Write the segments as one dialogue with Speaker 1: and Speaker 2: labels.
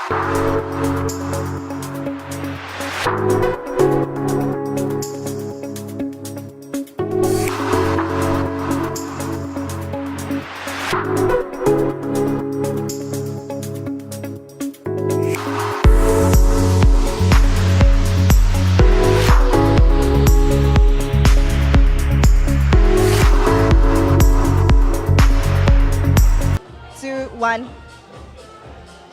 Speaker 1: One.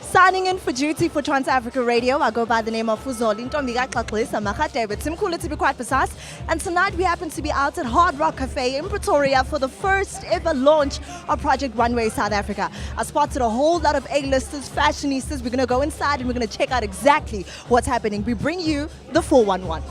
Speaker 1: Signing in for duty for Trans-Africa Radio, I go by the name of Zola, to be quite precise. And tonight we happen to be out at Hard Rock Cafe in Pretoria for the first ever launch of Project Runway South Africa. I spotted a whole lot of A-listers, fashionistas. We're going to go inside and we're going to check out exactly what's happening. We bring you the 411.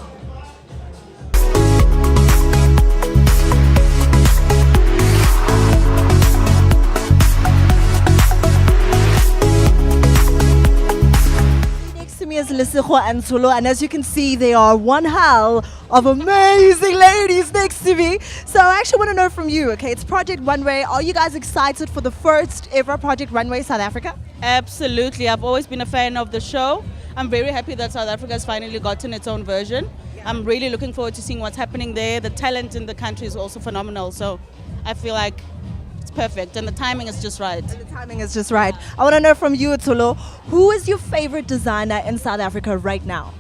Speaker 1: Is Lesego and Solo, and as you can see, they are one hell of amazing ladies next to me. So I actually want to know from you, okay, it's Project Runway. Are you guys excited for the first ever Project Runway South Africa?
Speaker 2: Absolutely. I've always been a fan of the show. I'm very happy that South Africa has finally gotten its own version. I'm really looking forward to seeing what's happening there. The talent in the country is also phenomenal, so I feel like perfect, and the timing is just right.
Speaker 1: And the timing is just right. I want to know from you, Tolo, who is your favorite designer in South Africa right now?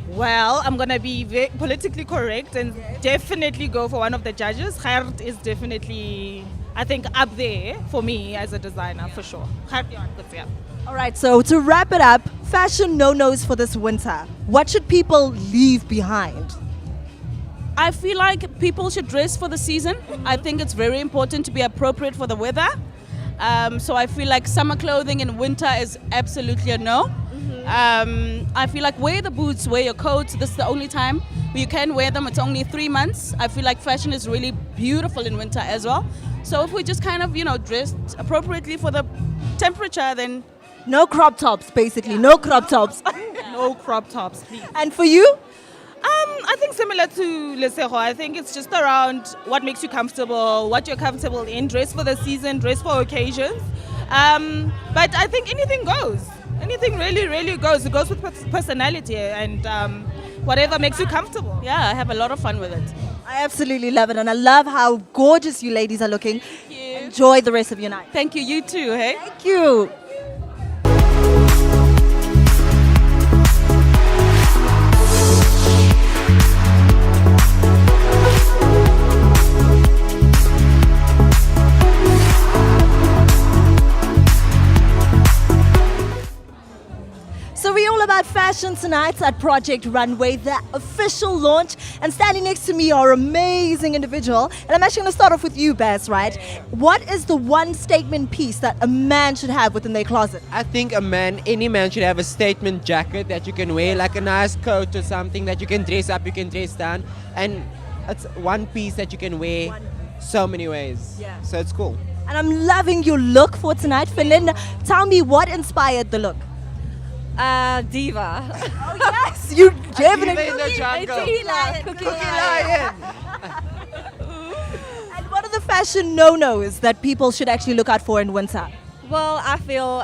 Speaker 3: Well, I'm going to be very politically correct and definitely go for one of the judges. Gert is definitely, I think, up there for me as a designer, for sure. Yeah.
Speaker 1: All right, so to wrap it up, fashion no-nos for this winter. What should people leave behind?
Speaker 2: I feel like people should dress for the season. I think it's very important to be appropriate for the weather. So I feel like summer clothing in winter is absolutely a no. I feel like wear the boots, wear your coats. This is the only time you can wear them. It's only 3 months. I feel like fashion is really beautiful in winter as well. So if we just kind of, dressed appropriately for the temperature, then...
Speaker 1: No crop tops, basically. No crop tops.
Speaker 3: No crop tops, please.
Speaker 1: And for you?
Speaker 3: I think similar to Lesego, I think it's just around what makes you comfortable, what you're comfortable in, dress for the season, dress for occasions. But I think anything goes. Anything really, really goes. It goes with personality and whatever makes you comfortable.
Speaker 2: Yeah, I have a lot of fun with it.
Speaker 1: I absolutely love it, and I love how gorgeous you ladies are looking.
Speaker 2: Thank you.
Speaker 1: Enjoy the rest of your night.
Speaker 2: Thank you, you too, hey?
Speaker 1: Thank you. So we're all about fashion tonight at Project Runway, the official launch. And standing next to me are amazing individual. And I'm actually going to start off with you, Baz, right? What is the one statement piece that a man should have within their closet?
Speaker 4: I think any man should have a statement jacket that you can wear, like a nice coat or something that you can dress up, you can dress down. And it's one piece that you can wear so many ways.
Speaker 1: Yeah.
Speaker 4: So it's cool.
Speaker 1: And I'm loving your look for tonight. Finland, tell me what inspired the look?
Speaker 5: Diva.
Speaker 1: Oh yes, you definitely.
Speaker 4: Diva in the jungle.
Speaker 1: Cookie lion. And what are the fashion no-nos that people should actually look out for in winter?
Speaker 5: Well, I feel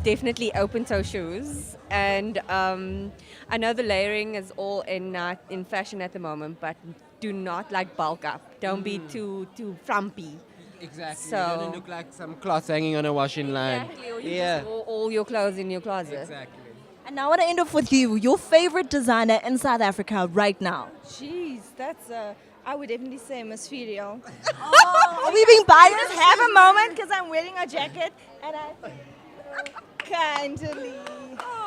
Speaker 5: definitely open-toe shoes, and I know the layering is all in fashion at the moment, but do not bulk up. Don't be too frumpy.
Speaker 4: Exactly.
Speaker 5: So
Speaker 4: You're gonna look like some cloth hanging on a washing line.
Speaker 5: Exactly. Or you
Speaker 4: Yeah.
Speaker 5: just all your clothes in your closet.
Speaker 4: Exactly.
Speaker 1: And now I want to end off with you. Your favorite designer in South Africa right now?
Speaker 6: Jeez, that's I would definitely say Miss Ferial.
Speaker 1: Are we being biased?
Speaker 6: Just have a moment because I'm wearing a jacket and I kindly.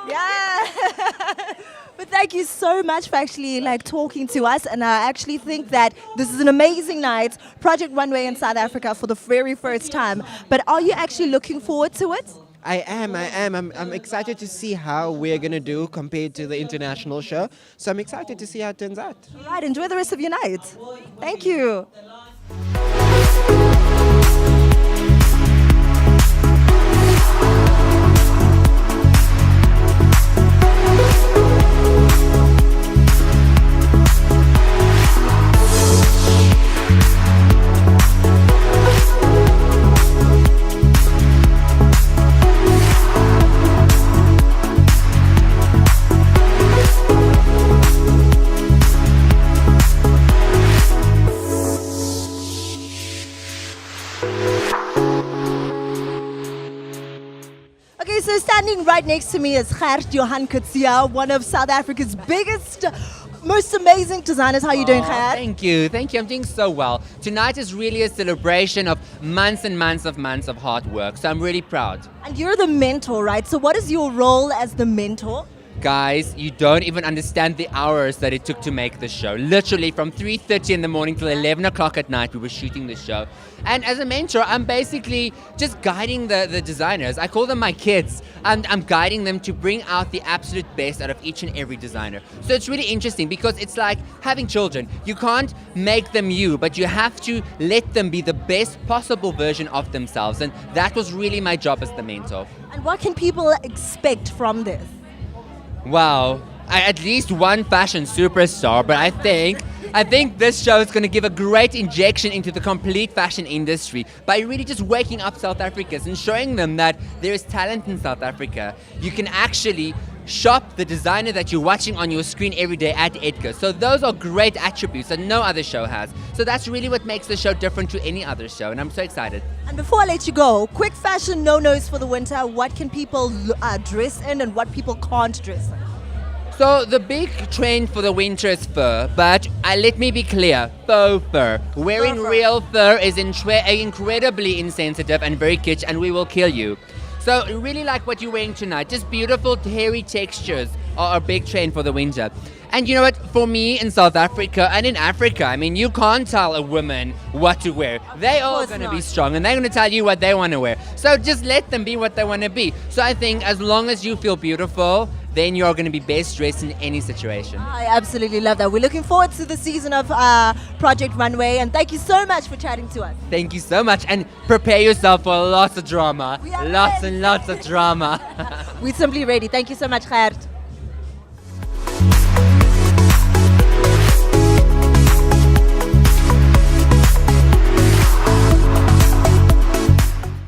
Speaker 6: Yeah.
Speaker 1: But thank you so much for actually talking to us, and I actually think that this is an amazing night, Project Runway in South Africa for the very first time. But are you actually looking forward to it?
Speaker 4: I am. I'm excited to see how we're going to do compared to the international show. So I'm excited to see how it turns out.
Speaker 1: All right, enjoy the rest of your night. Thank you. Okay, so standing right next to me is Gert Johan Kutsia, one of South Africa's biggest, most amazing designers. How are you doing, Gert?
Speaker 7: Thank you. I'm doing so well. Tonight is really a celebration of months and months of hard work. So I'm really proud.
Speaker 1: And you're the mentor, right? So what is your role as the mentor?
Speaker 7: Guys, you don't even understand the hours that it took to make this show. Literally from 3:30 in the morning till 11 o'clock at night, we were shooting this show. And as a mentor, I'm basically just guiding the designers. I call them my kids. And I'm guiding them to bring out the absolute best out of each and every designer. So it's really interesting because it's like having children. You can't make them you, but you have to let them be the best possible version of themselves. And that was really my job as the mentor.
Speaker 1: And what can people expect from this?
Speaker 7: Wow, at least one fashion superstar, but I think this show is going to give a great injection into the complete fashion industry by really just waking up South Africans and showing them that there is talent in South Africa. You can actually shop the designer that you're watching on your screen every day at Edgar. So those are great attributes that no other show has. So that's really what makes the show different to any other show, and I'm so excited.
Speaker 1: And before I let you go, quick fashion no-nos for the winter. What can people dress in and what people can't dress in?
Speaker 7: So the big trend for the winter is fur, but let me be clear, faux fur. Wearing real fur is incredibly insensitive and very kitsch, and we will kill you. So really like what you're wearing tonight, just beautiful hairy textures are a big trend for the winter. And you know what, for me in South Africa and in Africa, I mean, you can't tell a woman what to wear. They are going to be strong and they're going to tell you what they want to wear. So just let them be what they want to be. So I think as long as you feel beautiful, then you're going to be best dressed in any situation.
Speaker 1: I absolutely love that. We're looking forward to the season of Project Runway, and thank you so much for chatting to us.
Speaker 7: Thank you so much, and prepare yourself for lots of drama.
Speaker 1: We are
Speaker 7: Lots
Speaker 1: ready.
Speaker 7: and lots of drama.
Speaker 1: We're simply ready. Thank you so much, Gert.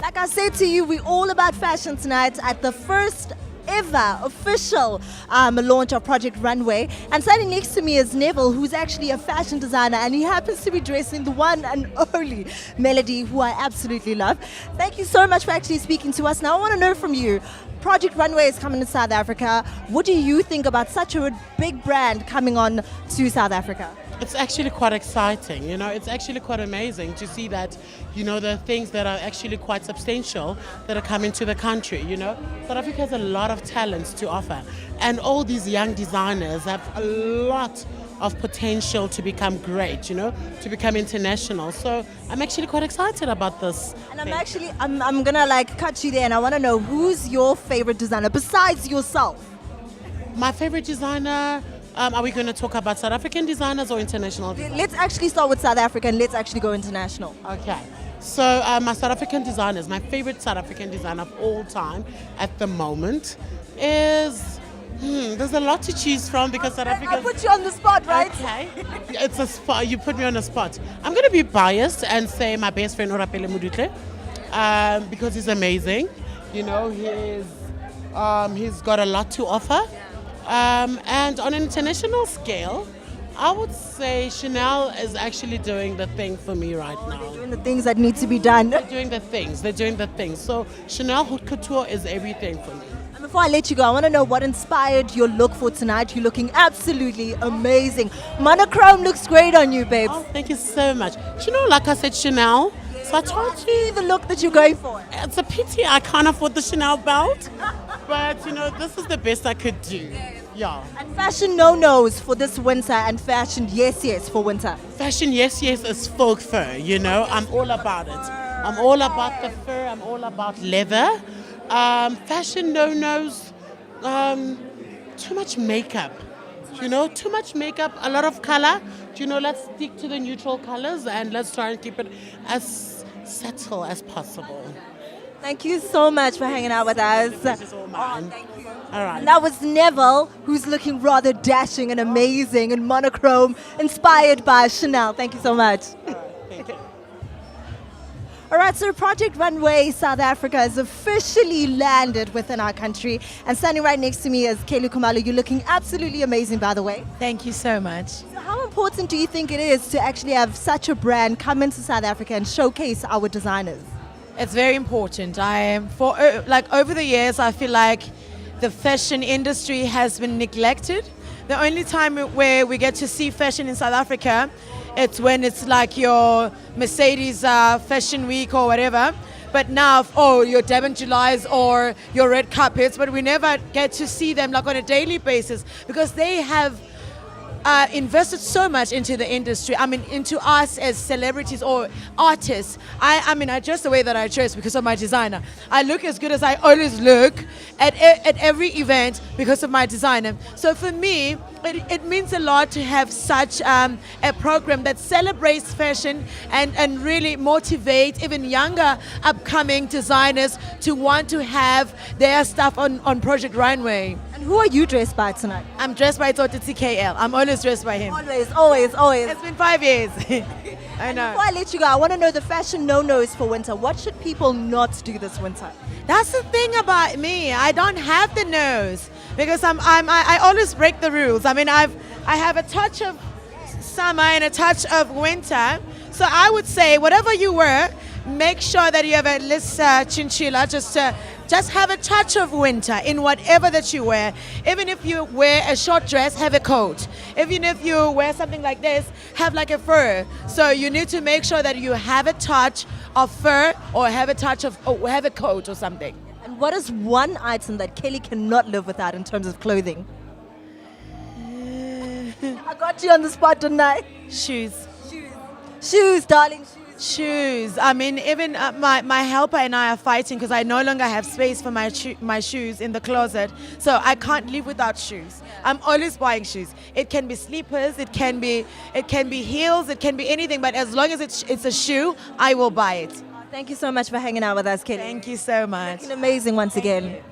Speaker 1: Like I said to you, we're all about fashion tonight at the first ever official launch of Project Runway. And standing next to me is Neville, who's actually a fashion designer, and he happens to be dressing the one and only Melody, who I absolutely love. Thank you so much for actually speaking to us. Now I want to know from you, Project Runway is coming to South Africa. What do you think about such a big brand coming on to South Africa?
Speaker 8: It's actually quite exciting, you know, it's actually quite amazing to see that, you know, the things that are actually quite substantial that are coming to the country, you know. South Africa has a lot of talents to offer, and all these young designers have a lot of potential to become great, you know, to become international. So I'm actually quite excited about this.
Speaker 1: And I'm gonna like cut you there, and I want to know, who's your favorite designer besides yourself?
Speaker 8: My favorite designer, are we going to talk about South African designers or international designers?
Speaker 1: Let's actually start with South Africa and let's actually go international.
Speaker 8: Okay, so my South African designers, my favorite South African designer of all time at the moment is, there's a lot to choose from because South Africa.
Speaker 1: I put you on the spot, right?
Speaker 8: Okay, it's a spot. You put me on a spot. I'm going to be biased and say my best friend Orapele Mudutle, because he's amazing. You know, he's got a lot to offer. And on an international scale, I would say Chanel is actually doing the thing for me right now.
Speaker 1: They're doing the things that need to be done.
Speaker 8: They're doing the things. So Chanel Haute Couture is everything for me.
Speaker 1: And before I let you go, I want to know what inspired your look for tonight. You're looking absolutely amazing. Monochrome looks great on you, babes.
Speaker 8: Oh, thank you so much. You know, like I said, Chanel. So I told you
Speaker 1: the look that you're going for.
Speaker 8: It's a pity I can't afford the Chanel belt, but you know, this is the best I could do. Yeah.
Speaker 1: And fashion no-nos for this winter and fashion yes for winter.
Speaker 8: Fashion yes is faux fur, you know. I'm all about it. I'm all about the fur. I'm all about leather. Fashion no-nos, too much makeup. You know, too much makeup, a lot of color. You know, let's stick to the neutral colors and let's try and keep it as subtle as possible.
Speaker 1: Thank you so much for hanging out with us.
Speaker 8: This is all mine.
Speaker 1: Thank you.
Speaker 8: All right.
Speaker 1: And that was Neville, who's looking rather dashing and amazing and monochrome, inspired by Chanel. Thank you so much.
Speaker 8: Thank you.
Speaker 1: All right, so Project Runway South Africa has officially landed within our country. And standing right next to me is Kelu Kumalo. You're looking absolutely amazing, by the way.
Speaker 6: Thank you so much.
Speaker 1: So how important do you think it is to actually have such a brand come into South Africa and showcase our designers?
Speaker 9: It's very important. Over the years, I feel like the fashion industry has been neglected. The only time where we get to see fashion in South Africa, it's when it's like your Mercedes Fashion Week or whatever. But now, your Durban Julys or your red carpets, but we never get to see them like on a daily basis because they have invested so much into the industry. I mean, into us as celebrities or artists. I dress the way that I dress because of my designer. I look as good as I always look at every event because of my designer. So for me, it means a lot to have such a program that celebrates fashion and really motivates even younger upcoming designers to want to have their stuff on Project Runway.
Speaker 1: And who are you dressed by tonight?
Speaker 9: I'm dressed by Totiti KL. I'm always dressed by him.
Speaker 1: Always.
Speaker 9: It's been 5 years. I know.
Speaker 1: Before I let you go, I want to know the fashion no-nos for winter. What should people not do this winter?
Speaker 9: That's the thing about me. I don't have the nose because I always break the rules. I mean, I have a touch of summer and a touch of winter. So I would say whatever you wear, make sure that you have at least chinchilla, just have a touch of winter in whatever that you wear. Even if you wear a short dress, have a coat. Even if you wear something like this, have like a fur. So you need to make sure that you have a touch of fur or have a coat or something.
Speaker 1: And what is one item that Kelly cannot live without in terms of clothing? I got you on the spot tonight.
Speaker 9: Shoes.
Speaker 1: Shoes, darling.
Speaker 9: Shoes. I mean, even my helper and I are fighting because I no longer have space for my shoes in the closet. So I can't live without shoes. I'm always buying shoes. It can be slippers, it can be heels, it can be anything. But as long as it's a shoe, I will buy it.
Speaker 1: Thank you so much for hanging out with us, Kelly.
Speaker 9: Thank you so much.
Speaker 1: Looking amazing once again.